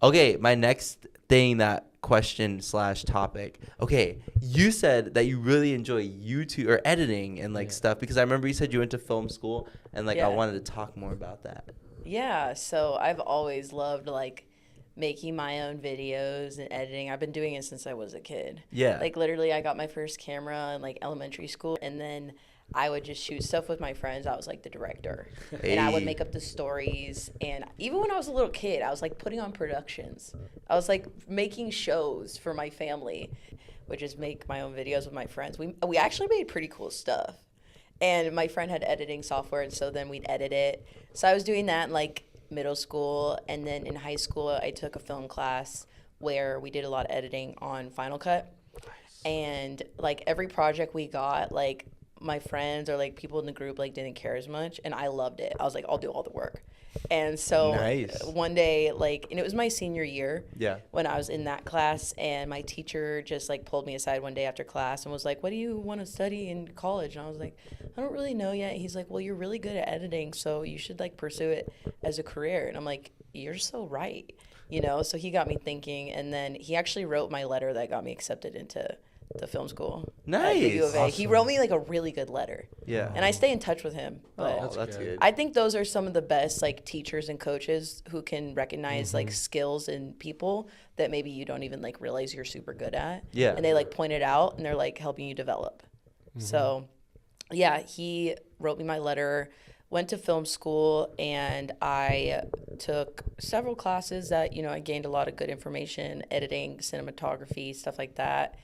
Okay, my next thing, that question slash topic. Okay, you said that you really enjoy YouTube or editing and like Yeah. stuff, because I remember you said you went to film school, and like I Yeah. wanted to talk more about that. Yeah, so I've always loved like making my own videos and editing. I've been doing it since I was a kid. Yeah. Like literally I got my first camera in like elementary school, and then I would just shoot stuff with my friends. I was like the director. And I would Hey. make up the stories, and even when I was a little kid, I was like putting on productions. I was like making shows for my family, which is make my own videos with my friends. We actually made pretty cool stuff. And my friend had editing software, and so then we'd edit it. So I was doing that in like middle school, and then in high school I took a film class where we did a lot of editing on Final Cut. And like every project we got, like my friends or like people in the group like didn't care as much, and I loved it. I was like, I'll do all the work. And so Nice. one day, like, and it was my senior year Yeah. when I was in that class, and my teacher just like pulled me aside one day after class and was like, "What do you want to study in college?" And I was like, "I don't really know yet." He's like, "Well, you're really good at editing, so you should like pursue it as a career." And I'm like, "You're so right." So he got me thinking, and then he actually wrote my letter that got me accepted into the film school at the U of A. Nice. He wrote me like a really good letter, Yeah. and I stay in touch with him. But Oh, that's good. good. I think those are some of the best like teachers and coaches who can recognize like Mm-hmm. skills in people that maybe you don't even like realize you're super good at. Yeah. And they like point it out, and they're like helping you develop. So yeah, he wrote me my letter, went to film school, and I took several classes that, I gained a lot of good information, editing, cinematography, stuff like that.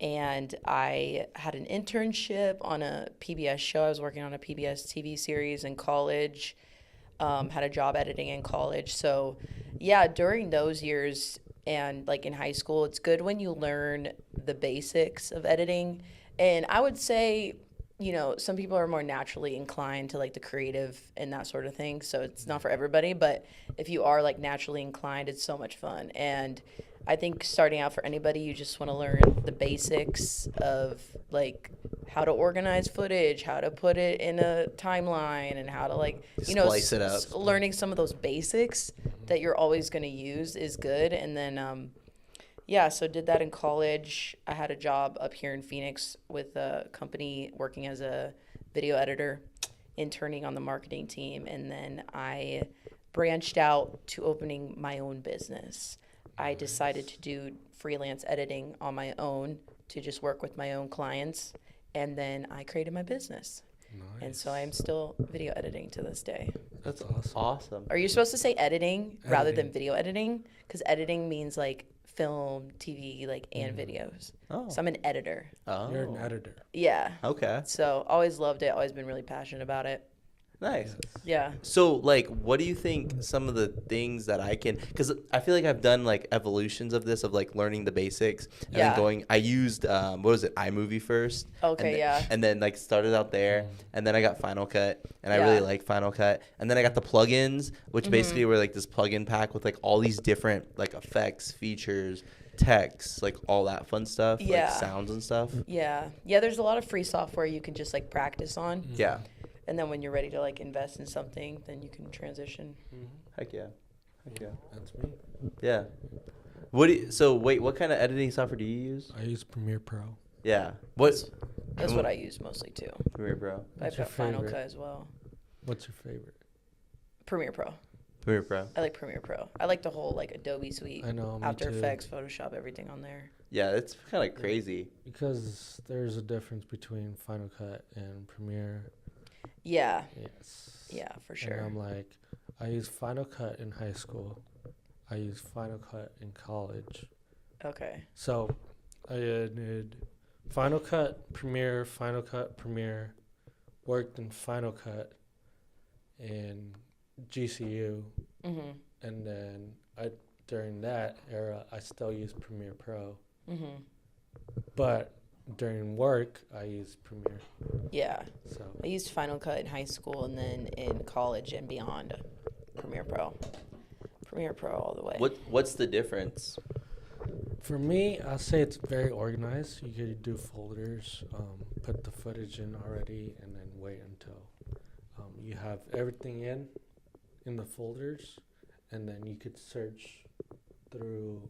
And I had an internship on a PBS show. I was working on a PBS TV series in college. Had a job editing in college. So, yeah, during those years and like in high school, it's good when you learn the basics of editing. And I would say, some people are more naturally inclined to like the creative and that sort of thing. So it's not for everybody, but if you are like naturally inclined, it's so much fun. And I think starting out for anybody, you just want to learn the basics of like how to organize footage, how to put it in a timeline, and how to like, Splice it up. learning some of those basics that you're always going to use is good. And then, yeah, so did that in college. I had a job up here in Phoenix with a company working as a video editor, interning on the marketing team. And then I branched out to opening my own business. I decided to do freelance editing on my own to just work with my own clients. And then I created my business. And so I am still video editing to this day. That's awesome. awesome. Are you supposed to say editing rather than Editing. video editing? Because editing means like film, TV, like and videos. Oh. So I'm an editor. Oh. You're an editor. Yeah. Okay. So always loved it. Always been really passionate about it. Nice. Yeah. So, like, what do you think some of the things that I can, because I feel like I've done like evolutions of this, of like learning the basics and Yeah. then I used, what was it, iMovie first. Okay, and yeah. And then like started out there, and then I got Final Cut, and I Yeah. really like Final Cut. And then I got the plugins, which Mm-hmm. basically were like this plugin pack with like all these different like effects, features, text, like all that fun stuff, Yeah. like sounds and stuff. Yeah. Yeah, there's a lot of free software you can just like practice on. Yeah. And then when you're ready to like invest in something, then you can transition. Heck yeah. Heck yeah. That's me. Yeah. Wait, what kind of editing software do you use? I use Premiere Pro. Yeah. What? That's what I use mostly too. Premiere Pro. But What's I've your got Final favorite? Cut as well. What's your favorite? Premiere Pro. Premiere Pro. I like Premiere Pro. I like the whole like Adobe suite. I know, me After too. Effects, Photoshop, everything on there. Yeah, it's kind of crazy. Because there's a difference between Final Cut and Premiere. Yeah. Yes. Yeah, for And sure. I'm like, I used Final Cut in high school. I used Final Cut in college. Okay. So I did Final Cut, Premiere, Final Cut, Premiere. Worked in Final Cut in GCU. Mhm. And then during that era, I still used Premiere Pro. Mhm. But during work, I used Premiere. Yeah. So I used Final Cut in high school, and then in college and beyond, Premiere Pro. Premiere Pro all the way. What's the difference? for me, I'll say it's very organized. You could do folders, put the footage in already, and then wait until you have everything in the folders, and then you could search through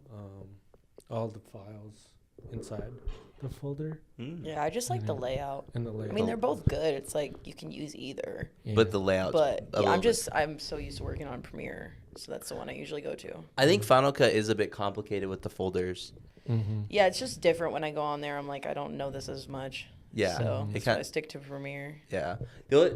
all the files inside the folder Yeah, I just like the layout. and the layout. I mean, they're both good. It's like you can use either. Yeah. But the layout. But yeah, I'm so used to working on Premiere, so that's the one I usually go to. I think Final Cut is a bit complicated with the folders. Yeah, it's just different when I go on there. I'm like, I don't know this as much. Yeah, So it that's why I kinda- stick to Premiere. Yeah.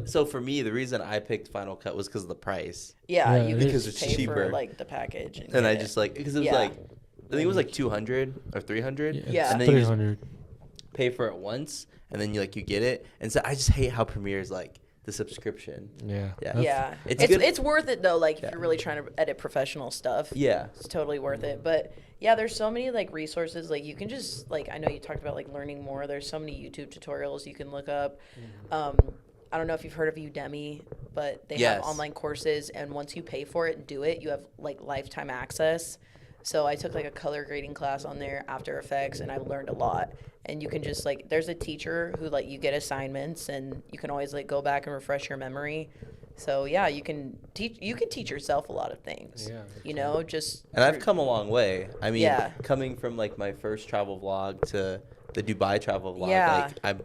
So for me, the reason I picked Final Cut was because of the price, Yeah, Yeah, you it can is. Because just it's pay cheaper. for like the package. and get I it. just like because it was Yeah. like I think it was like 200 or 300. Yeah. And then you just 300. pay for it once, and then you get it. And so I just hate how Premiere is like the subscription. Yeah. Yeah. Yeah, It's it's good- it's worth it though. Like Yeah. if you're really trying to edit professional stuff, Yeah. it's totally worth it. But yeah, there's so many like resources. Like you can just like I know you talked about like learning more. There's so many YouTube tutorials you can look up. I don't know if you've heard of Udemy, but they Yes. have online courses, and once you pay for it and do it, you have like lifetime access. So I took like a color grading class on there, After Effects, and I learned a lot. And you can just like, there's a teacher who like you get assignments, and you can always like go back and refresh your memory. So yeah, you can teach yourself a lot of things. Yeah, You know, just And I've come a long way. I mean, Yeah. coming from like my first travel vlog to the Dubai travel vlog, Yeah. I've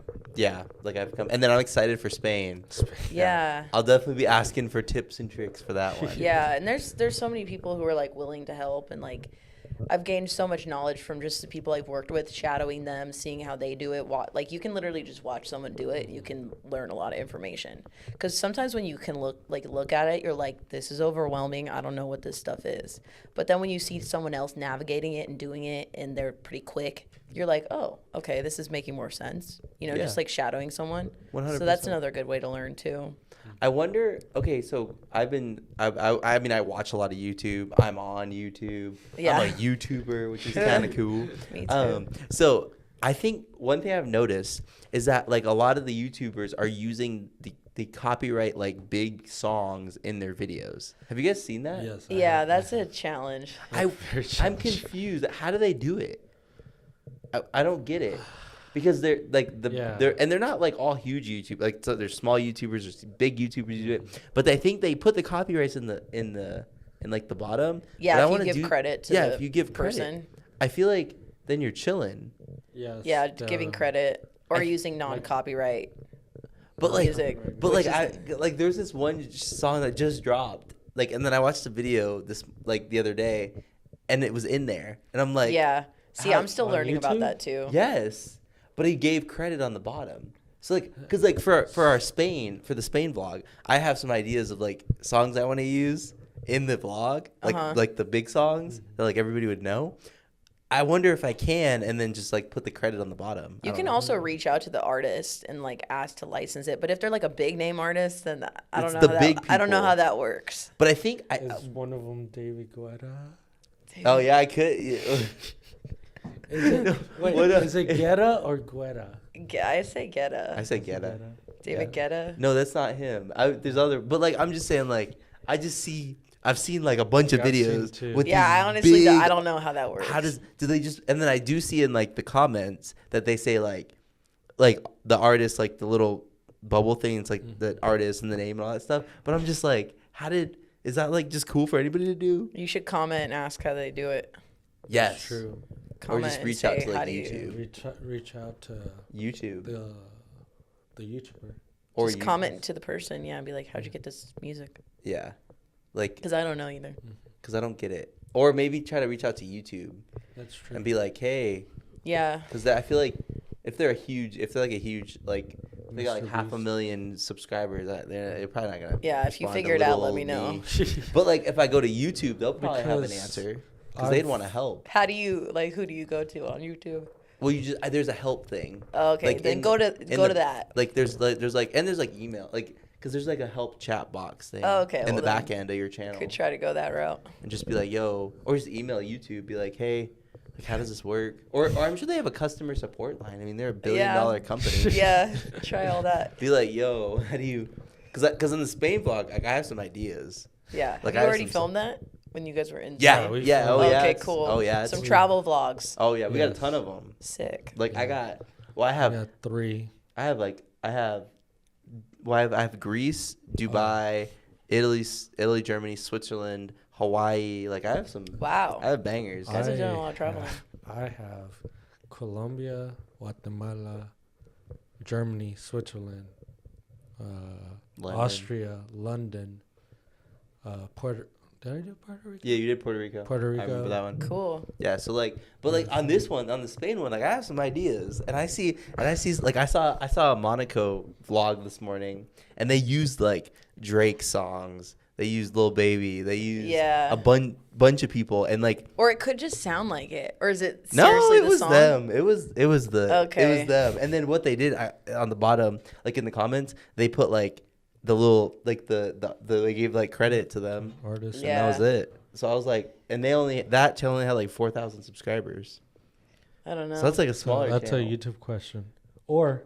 come, and then I'm excited for Spain. yeah. I'll definitely be asking for tips and tricks for that one. Yeah, and there's so many people who are like willing to help, and like I've gained so much knowledge from just the people I've worked with, shadowing them, seeing how they do it. Like you can literally just watch someone do it, you can learn a lot of information. Because sometimes when you can look at it, you're like, this is overwhelming. I don't know what this stuff is. But then when you see someone else navigating it and doing it, and they're pretty quick, you're like, oh, okay, this is making more sense. You know, Yeah. just like shadowing someone. 100%. So that's another good way to learn too. I wonder. Okay, so I mean, I watch a lot of YouTube. I'm on YouTube. Yeah. I'm a YouTuber, which is kind of cool. Me too. So I think one thing I've noticed is that like a lot of the YouTubers are using the copyright like big songs in their videos. Have you guys seen that? Yes. I Yeah, have. that's a challenge. I'm challenging. confused. How do they do it? I don't get it. Because they're like Yeah. they're not like all huge YouTube, like so there's small YouTubers, there's big YouTubers who do it, but I think they put the copyrights in like the bottom. Yeah, But I if wanna you give credit to the if you give person. credit, I feel like then you're chilling. Yes, Yeah, giving credit or I- using non-copyright But like, music. but which like is- like there's this one song that just dropped, like, and then I watched the video the other day, and it was in there, and I'm like, yeah. See, how- I'm still on learning about YouTube? that too. yes, but he gave credit on the bottom. So like, cause like for the Spain vlog, I have some ideas of like songs I want to use in the vlog, like Uh-huh. like the big songs that like everybody would know. I wonder if I can, and then just like put the credit on the bottom. I You don't can know. also reach out to the artist and like ask to license it. But if they're like a big name artist, then I don't It's know. the how big that, I don't know people. how that works. But I think Is one of them David Guetta? oh yeah, I could. Yeah. Is it, wait, What is it Guetta or Guetta? I say Guetta. I said Guetta. David Guetta. No, that's not him. There's other, but like I'm just saying, like I've seen like a bunch of Yeah, I've seen videos too. with Yeah, I these honestly big, I don't know how that works. How do they just? And then I do see in like the comments that they say like the artist, like the little bubble thing. It's like the artist and the name and all that stuff. But I'm just like, is that like just cool for anybody to do? You should comment and ask how they do it. Yes. True. Or Comment just and reach say, out to how like do you- YouTube. Reach out to YouTube. the YouTuber. Or Just you- comment to the person, yeah, and be like, "How'd you get this music?" Yeah. Like, Because I don't know either. because I don't get it. Or maybe try to reach out to YouTube That's true. and be like, hey, Yeah. because I feel like if they're like a huge, like, they got like Mr. half a Beast. million subscribers, they're probably not going to. Yeah, if you figure it out, let me know. But like, if I go to YouTube, they'll probably have an Because answer because they'd I've- want to help. How do you who do you go to on YouTube? Well, there's a help thing. Oh, okay, Like, then in- go to in go the- to that. Like there's email, like, because there's like a help chat box thing. Oh, okay, In well the then back end of your channel. Could try to go that route. And just be like, yo, or just email YouTube, be like, hey, like, how does this work? Or I'm sure they have a customer support line. I mean, they're a $1 billion company. Yeah, try all that. Be like, yo, how do you? Because in the Spain vlog, like, I have some ideas. Yeah. Like, Have I you have already some- filmed that when you guys were in? Yeah, Yeah, we yeah, filmed oh it. yeah. Okay, it's- cool. Oh yeah, Some it's- travel vlogs. Oh yeah, we got a Yes. ton of them. Sick. Like I I have got 3. I have Greece, Dubai, Italy, Germany, Switzerland, Hawaii. Like I have Wow. I have bangers. You guys have done a lot of traveling. I have Colombia, Guatemala, Germany, Switzerland, London. Austria, London, Puerto. Did I do Puerto Rico? Yeah, you did Puerto Rico. Puerto Rico. I remember that one. Cool. Yeah, so like, but like on this one, on the Spain one, like I have some ideas, and I see like I saw a Monaco vlog this morning, and they used like Drake songs, they used Lil Baby, they used a bunch of people, and like. Or it could just sound like it, or is it No, seriously it was the song? them. It was it was Okay. them. And then what they did on the bottom, like in the comments, they put like the little like the they gave like credit to them, Artists. and that was it. So I was like, and that channel only had like 4,000 subscribers. I don't know. So that's like a So smaller that's channel. a YouTube question. Or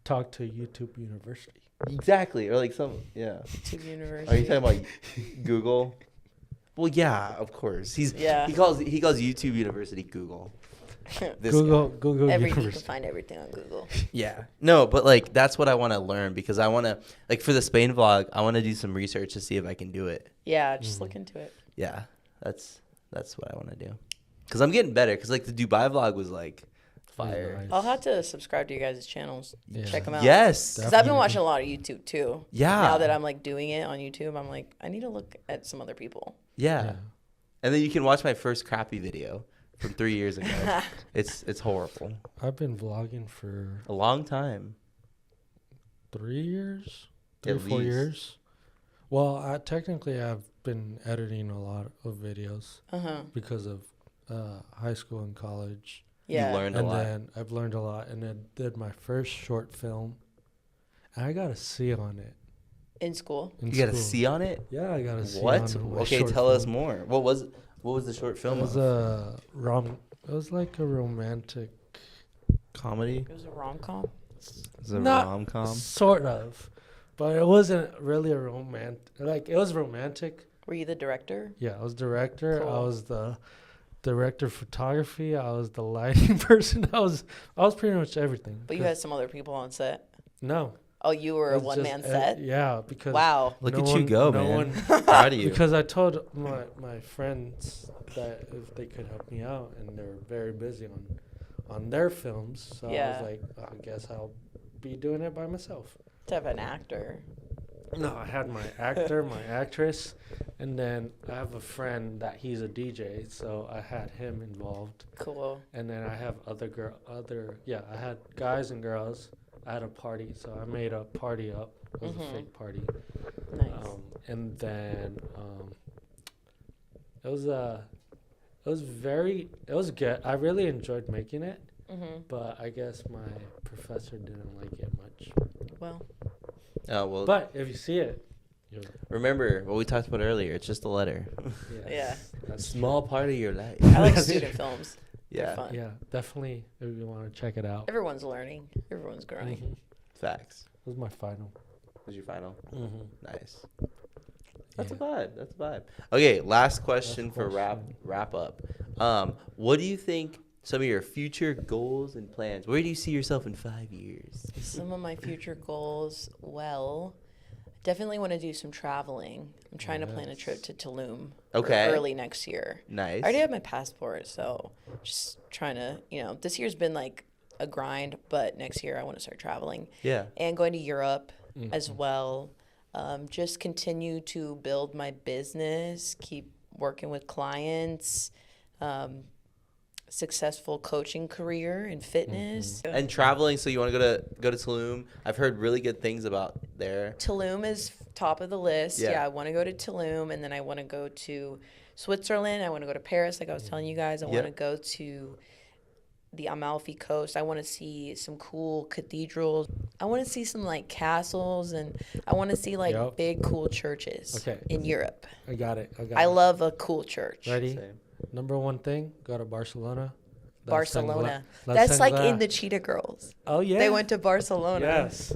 talk to YouTube University. Exactly, or like some YouTube University. Are you talking about Google? Well, yeah, of course. He calls YouTube University Google. This Google You can University. find everything on Google. Yeah. No, but like that's what I want to learn because I want to like for the Spain vlog, I want to do some research to see if I can do it. Yeah, just look into it. Yeah. That's what I want to do. Cuz I'm getting better cuz like the Dubai vlog was like fire. Nice. I'll have to subscribe to you guys' channels. Yeah. Check them out. Yes. Because I've been watching a lot of YouTube too. Yeah. Now that I'm like doing it on YouTube, I'm like, I need to look at some other people. Yeah. And then you can watch my first crappy video from 3 years ago. It's horrible. I've been vlogging for A long time. 3 years, At 4 least. years. Well, technically, I've been editing a lot of videos because of high school and college. Yeah. You learned a And lot. then I've learned a lot, and then did my first short film. And I got a C on it. In school. In You got a school. C on it? Yeah, I got a C What? on my Okay, short tell us film. more. What was the short film It was of? It was like a romantic. Comedy? It was a rom-com. Is it a Not rom-com? Sort of, but it wasn't really a romantic. Like it was romantic. Were you the director? Yeah, I was director. I Cool. was the director of photography. I was the lighting person. I was pretty much everything. But you had some other people on set. No. Oh, you were it a was just one-man set? Yeah, because Wow. Look no at you one- go, no man. one- Proud of you. because I told my friends that if they could help me out, and they're very busy on their films. So I Yeah. was like, I guess I'll be doing it by myself. To have an actor. No, I had my actor, my actress, and then I have a friend that he's a DJ, so I had him involved. Cool. And then I have I had guys and girls. I had a party, so I made a party up. It was a fake party. Nice. And then it was good. I really enjoyed making it, but I guess my professor didn't like it much. Well, Oh, well, But if you see it, you're remember what we talked about earlier. It's just a letter. Yeah. That's Small part of your life. I like student films. They're Yeah. fun. Yeah, definitely. If you want to check it out. Everyone's learning. Everyone's growing. Mhm. Facts. This was my final. Was your final? Mm-hmm. Nice. That's Yeah. a vibe. That's a vibe. Okay, last question for question. wrap up. What do you think some of your future goals and plans? Where do you see yourself in 5 years? Some of my future goals, well, definitely want to do some traveling. I'm trying to plan a trip to Tulum for Okay. early next year. Nice. I already have my passport, so just trying to, this year's been like a grind, but next year I want to start traveling Yeah. and going to Europe as well. Just continue to build my business, keep working with clients, successful coaching career in fitness. And traveling, so you want to go to Tulum? I've heard really good things about there. Tulum is top of the list. Yeah. Yeah, I want to go to Tulum, and then I want to go to Switzerland. I want to go to Paris, like I was telling you guys. I want to go to the Amalfi Coast. I want to see some cool cathedrals. I want to see some like castles, and I want to see like Yep. big cool churches Okay. in Europe. I got it. I love a cool church. Ready? Same. Number one thing, go to Barcelona. Barcelona. La That's like Sangla. in the Cheetah Girls. Oh yeah. They went to Barcelona. Yes.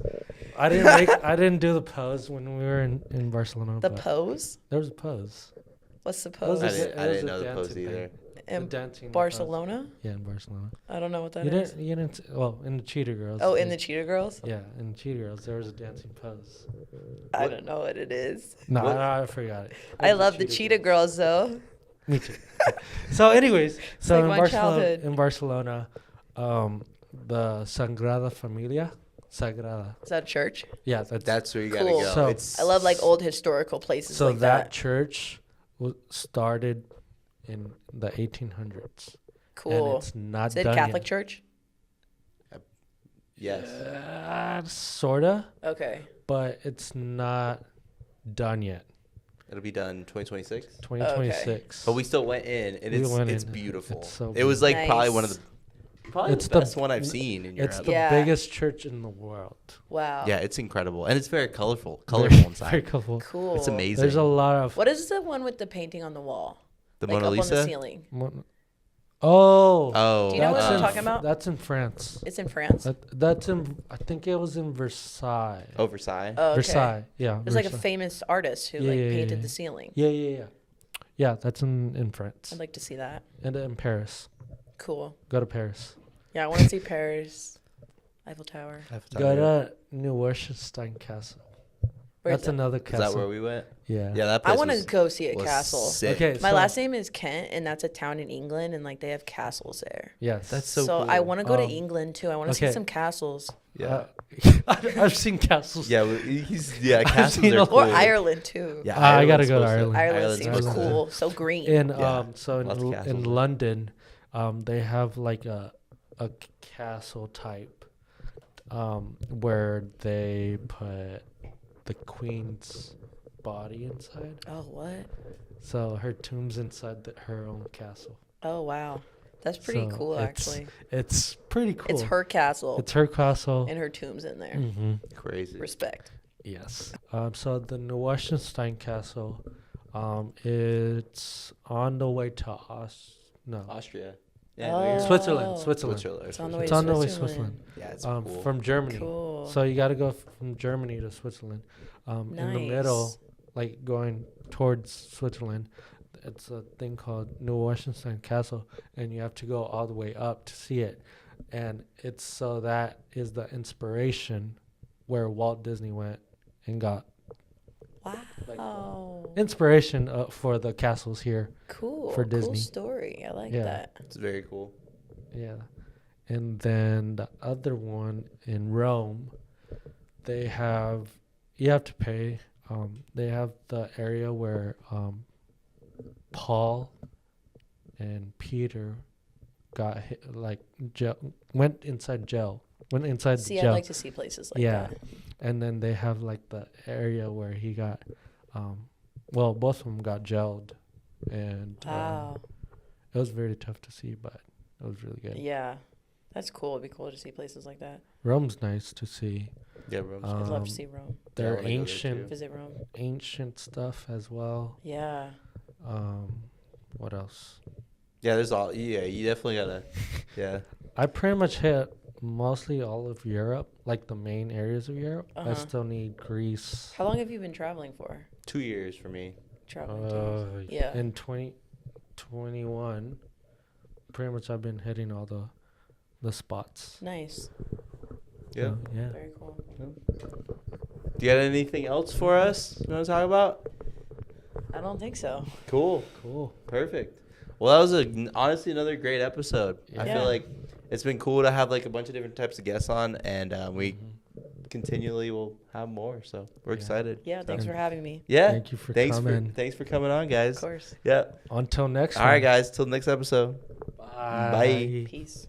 I didn't do the pose when we were in Barcelona. The but pose? There was a pose. What's the was pose? a I It didn't was a know the dancing post either. thing. in dancing. Barcelona. Yeah, in Barcelona. I don't know what that You is. didn't. You didn't. Well, in the Cheetah Girls. Oh, in the Cheetah Girls. Yeah, in the Cheetah Girls, there was a dancing pose. I What? don't know what it is. No, What? I forgot it. I love the Cheetah Girls though. Me too. So, anyways, so like in my Barcelona, childhood. the Sagrada Familia, Sagrada. Is that a church? Yeah, That's where you gotta Cool. go. So- It's I love like old historical places So like that that. church started in the 1800s. And Cool. it's not Is it done Catholic yet. church? Yes. Sorta, Okay. but it's not done yet. It'll be done 2026. 2026. But we still went in, and We it's went it's in. beautiful. It's so it was like probably one of Nice. the probably It's the the- best one I've seen in Europe. It's the Yeah. biggest church in the world. Wow. Yeah, it's incredible, and it's very colorful Very inside. colorful. Cool. It's amazing. There's a lot of What is the one with the painting on the wall? The like Mona up on the Lisa. ceiling. Oh, Do you know what that's I'm in talking about? That's in France. It's in France. That's in. I think it was in Versailles. Oh, Versailles. Oh, okay. Versailles. Yeah. There's like a Versailles. famous artist who Yeah, like yeah, painted yeah. the ceiling. Yeah. Yeah, that's in France. I'd like to see that. And in Paris. Cool. Go to Paris. Yeah, I want to see Paris, Eiffel Tower. Go to Neuschwanstein Castle. Where's That's it? another Is castle. that where we went? Yeah. Yeah, that place I want to was, go see a was castle. sick. Okay. My so- last name is Kent, and that's a town in England, and like they have castles there. Yes. That's So, so cool. I want to go to Um, England too. I want to see okay. some castles. Yeah. I've seen castles. Yeah, castles seen are a- cool. Or Ireland too. Yeah, I gotta Ireland's go to supposed Ireland. Ireland Ireland's seems supposed to- cool. So green. In Yeah. so Lots of in castles. London, they have like a castle type, where they put the queen's body inside. Oh, what? So her tomb's inside her own castle. Oh, wow. That's pretty So cool, it's- actually. It's pretty cool. It's her castle, It's her castle. and her tomb's in there. Mm-hmm. Crazy. Respect. Yes. So the Neuschwanstein Castle, it's on the way to Austria. Oh. Switzerland. It's on the way It's to on the way to Switzerland. Yeah, it's cool. from Germany. Cool. So you got to go from Germany to Switzerland. In the middle, Nice. like going towards Switzerland, it's a thing called Neuschwanstein Castle, and you have to go all the way up to see it. And it's so that is the inspiration where Walt Disney went and got Wow. inspiration for the castles here. Cool. for Cool Disney. story. I like Yeah. that. It's very cool. Yeah. And then the other one in Rome, you have to pay. They have the area where Paul and Peter got hit, went inside jail. Went inside See, the I'd jail. like to see places like Yeah. that. And then they have like the area where he got, both of them got jailed. And Wow. it was very tough to see, but it was really good. Yeah. That's cool. It'd be cool to see places like that. Rome's nice to see. Yeah, Rome's I'd love Um, to see Rome. Their wanna go there ancient Visit Rome. ancient stuff as well. Yeah. What else? Yeah, there's all. Yeah, you definitely gotta. Yeah. I pretty much hit mostly all of Europe, like the main areas of Europe. I Uh-huh. still need Greece. How long have you been traveling for? 2 years for me. Traveling to Yeah. In 2021, pretty much I've been hitting all the spots. Nice. Yeah. So, yeah. Very cool. Do you got anything else for us you want to talk about? I don't think so. Cool. Cool. Perfect. Well, that was honestly another great episode. I Yeah. feel like it's been cool to have like a bunch of different types of guests on, and we Mhm. continually will have more. So we're Yeah. excited. Yeah, So- thanks for having me. Yeah. Thank you for thanks coming. thanks for coming on, guys. Of course. Yeah. Until next All right, one. guys. Till next episode. Bye. Peace.